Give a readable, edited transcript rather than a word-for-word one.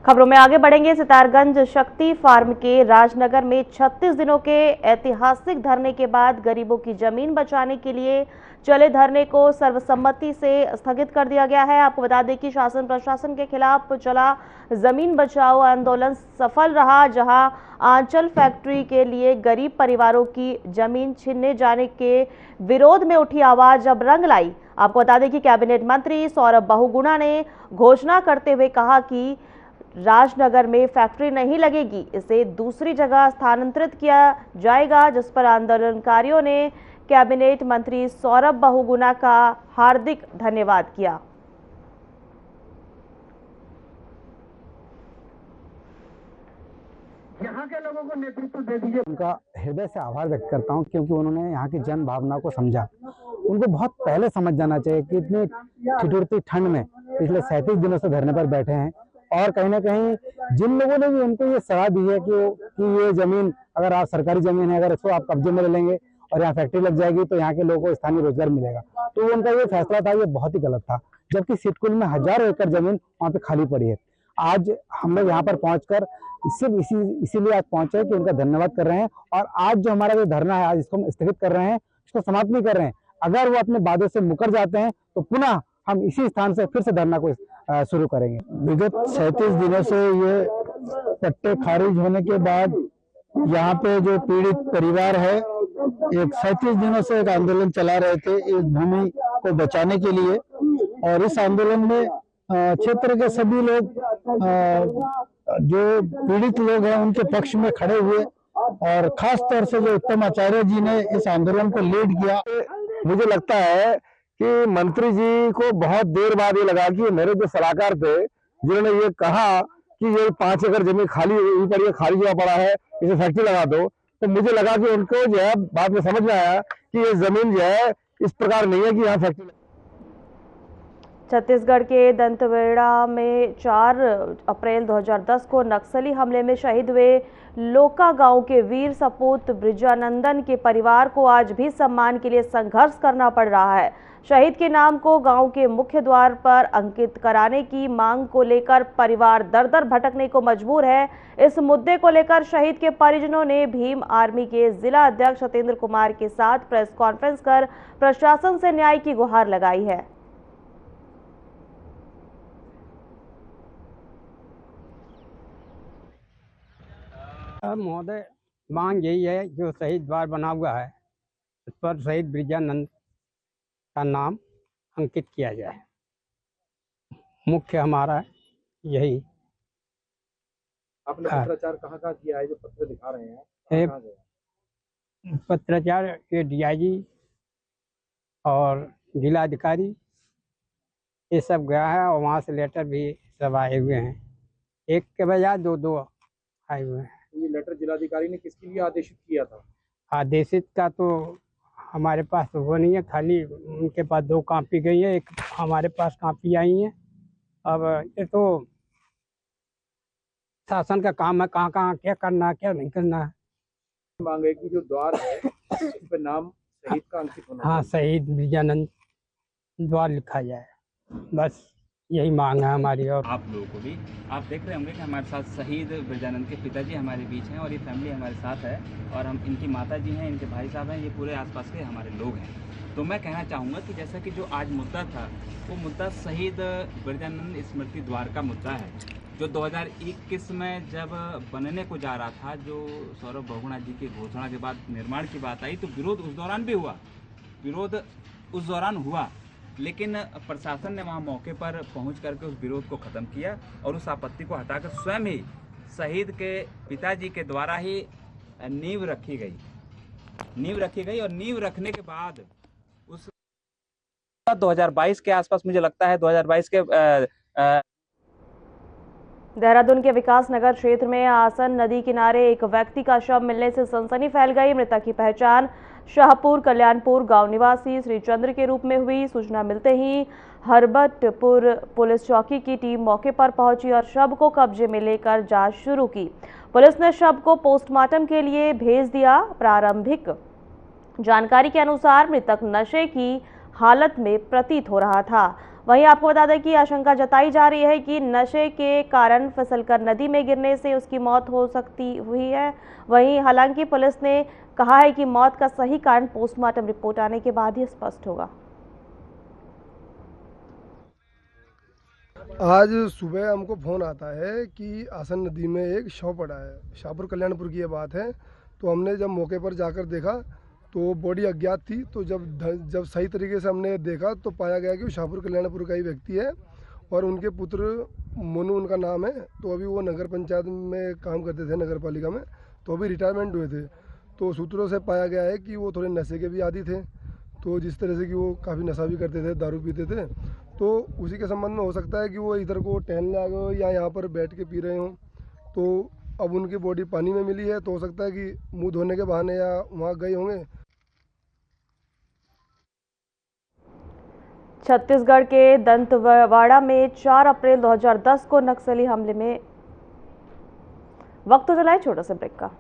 खबरों में आगे बढ़ेंगे। सितारगंज शक्ति फार्म के राजनगर में 36 दिनों के ऐतिहासिक धरने के बाद गरीबों की जमीन बचाने के लिए चले धरने को सर्वसम्मति से स्थगित कर दिया गया है। आपको बता दें कि शासन प्रशासन के खिलाफ चला जमीन बचाओ आंदोलन सफल रहा, जहां आंचल फैक्ट्री के लिए गरीब परिवारों की जमीन छीनने जाने के विरोध में उठी आवाज अब रंग लाई। आपको बता दें कि कैबिनेट मंत्री सौरभ बहुगुणा ने घोषणा करते हुए कहा कि राजनगर में फैक्ट्री नहीं लगेगी, इसे दूसरी जगह स्थानांतरित किया जाएगा, जिस पर आंदोलनकारियों ने कैबिनेट मंत्री सौरभ बहुगुणा का हार्दिक धन्यवाद किया। यहाँ के लोगों को नेतृत्व दे दीजिए। उनका हृदय से आभार व्यक्त करता हूँ, क्योंकि उन्होंने यहाँ की जन भावना को समझा। उनको बहुत पहले समझ जाना चाहिए कि इतनी ठिठुरती ठंड में पिछले 37 दिनों से धरने पर बैठे हैं, और कहीं ना कहीं जिन लोगों ने भी उनको ये सलाह दी है कि ये जमीन, अगर आप सरकारी जमीन है, अगर इसको आप कब्जे में ले लेंगे और यहाँ फैक्ट्री लग जाएगी तो यहाँ के लोगों को स्थानीय रोजगार मिलेगा, तो उनका ये फैसला था, ये बहुत ही गलत था। जबकि सिटकुल में हजारों एकड़ जमीन वहाँ पे खाली पड़ी है। आज हम लोग यहाँ पर पहुंचकर सिर्फ इसीलिए आज पहुंचे कि उनका धन्यवाद कर रहे हैं, और आज जो हमारा जो धरना है आज इसको हम स्थगित कर रहे हैं, इसको समाप्त नहीं कर रहे हैं। अगर वो अपने वादों से मुकर जाते हैं तो पुनः हम इसी स्थान से फिर से धरना को शुरू करेंगे। विगत 37 दिनों से ये पट्टे खारिज होने के बाद यहाँ पे जो पीड़ित परिवार है, एक 37 दिनों से एक आंदोलन चला रहे थे इस भूमि को बचाने के लिए, और इस आंदोलन में क्षेत्र के सभी लोग जो पीड़ित लोग हैं उनके पक्ष में खड़े हुए, और खास तौर से जो उत्तम आचार्य जी ने इस आंदोलन को लीड किया। मुझे लगता है कि मंत्री जी को बहुत देर बाद ये लगा कि मेरे जो सलाहकार थे जिन्होंने ये कहा कि ये 5 एकड़ जमीन खाली हुई पड़ी है, खाली जगह पड़ा है, इसे फैक्ट्री लगा दो, तो मुझे लगा कि उनको जो है बाद में समझ में आया कि ये जमीन जो है इस प्रकार नहीं है कि यहाँ फैक्ट्री। छत्तीसगढ़ के दंतेवाड़ा में 4 अप्रैल 2010 को नक्सली हमले में शहीद हुए लोका गांव के वीर सपूत ब्रिजानंदन के परिवार को आज भी सम्मान के लिए संघर्ष करना पड़ रहा है। शहीद के नाम को गांव के मुख्य द्वार पर अंकित कराने की मांग को लेकर परिवार दर दर भटकने को मजबूर है। इस मुद्दे को लेकर शहीद के परिजनों ने भीम आर्मी के जिला अध्यक्ष सत्येंद्र कुमार के साथ प्रेस कॉन्फ्रेंस कर प्रशासन से न्याय की गुहार लगाई है। महोदय, मांग यही है, जो शहीद द्वार बना हुआ है उस पर शहीद ब्रिजानंद का नाम अंकित किया जाए। मुख्य हमारा यही। आपने पत्राचार कहाँ किया है, जो पत्र दिखा रहे हैं? पत्राचार ये डीआईजी और जिलाधिकारी ये सब गया है, और वहाँ से लेटर भी सब आए हुए हैं। एक के बजाय दो आए हुए हैं। ये लेटर जिलाधिकारी ने किसके लिए आदेशित किया था? आदेशित का तो हमारे पास तो वो नहीं है, खाली उनके पास 2 कॉपी गई है, एक हमारे पास कॉपी आई है। अब ये तो शासन का काम है, कहाँ क्या करना है क्या नहीं करना है। मांग है कि जो द्वार है उस पे नाम शहीद का अंकित होना। हाँ, शहीद ब्रिजानंद द्वार लिखा जाए, बस यही मांग है हमारी। और आप लोगों को भी, आप देख रहे होंगे कि हमारे साथ शहीद ब्रिजानंद के पिताजी हमारे बीच हैं, और ये फैमिली हमारे साथ है, और हम इनकी माता जी हैं, इनके भाई साहब हैं, ये पूरे आसपास के हमारे लोग हैं। तो मैं कहना चाहूँगा कि जैसा कि जो आज मुद्दा था, वो मुद्दा शहीद ब्रिजानंद स्मृति द्वार का मुद्दा है, जो 2021 में जब बनने को जा रहा था, जो सौरभ बहुगुणा जी की घोषणा के बाद निर्माण की बात आई, तो विरोध उस दौरान भी हुआ, विरोध उस दौरान हुआ, लेकिन प्रशासन ने वहां मौके पर पहुंच करके उस विरोध को ख़त्म किया, और उस आपत्ति को हटाकर स्वयं ही शहीद के पिताजी के द्वारा ही नींव रखी गई, और नींव रखने के बाद उस 2022 के आसपास, मुझे लगता है 2022 के देहरादून के विकास नगर क्षेत्र में आसन नदी किनारे एक व्यक्ति का शव मिलने से सनसनी फैल गई। मृतक की पहचान शाहपुर कल्याणपुर गांव निवासी श्रीचंद्र के रूप में हुई। सूचना मिलते ही हरबटपुर पुलिस चौकी की टीम मौके पर पहुंची और शव को कब्जे में लेकर जांच शुरू की। पुलिस ने शव को पोस्टमार्टम के लिए भेज दिया। प्रारंभिक जानकारी के अनुसार मृतक नशे की हालत में प्रतीत हो रहा था। वहीं आपको बता दें कि आशंका जताई जा रही है कि नशे के कारण फिसलकर नदी में गिरने से उसकी मौत हो सकती हुई है। वहीं हालांकि पुलिस ने कहा है कि मौत का सही कारण पोस्टमार्टम रिपोर्ट आने के बाद ही स्पष्ट होगा। आज सुबह हमको फ़ोन आता है कि आसन नदी में एक शव पड़ा है। शाहपुर कल्याणपुर की ये बात है। तो हमने जब मौके पर जाकर देखा तो बॉडी अज्ञात थी। तो जब सही तरीके से हमने देखा तो पाया गया कि वो शाहपुर कल्याणपुर का ही व्यक्ति है और उनके पुत्र मोनू उनका नाम है। तो अभी वो नगर पंचायत में काम करते थे, नगर पालिका में, तो अभी रिटायरमेंट हुए थे। तो सूत्रों से पाया गया है कि वो थोड़े नशे के भी आदी थे। तो जिस तरह से कि वो काफ़ी नशा भी करते थे, दारू पीते थे, तो उसी के संबंध में हो सकता है कि वो इधर को टहलने आ गए हो या यहाँ पर बैठ के पी रहे हों। तो अब उनकी बॉडी पानी में मिली है, तो हो सकता है कि मुंह धोने के बहाने या वहाँ गए होंगे। छत्तीसगढ़ के दंतेवाड़ा में 4 अप्रैल 2010 को नक्सली हमले में वक्त तो चला है छोटा सा ब्रेक का।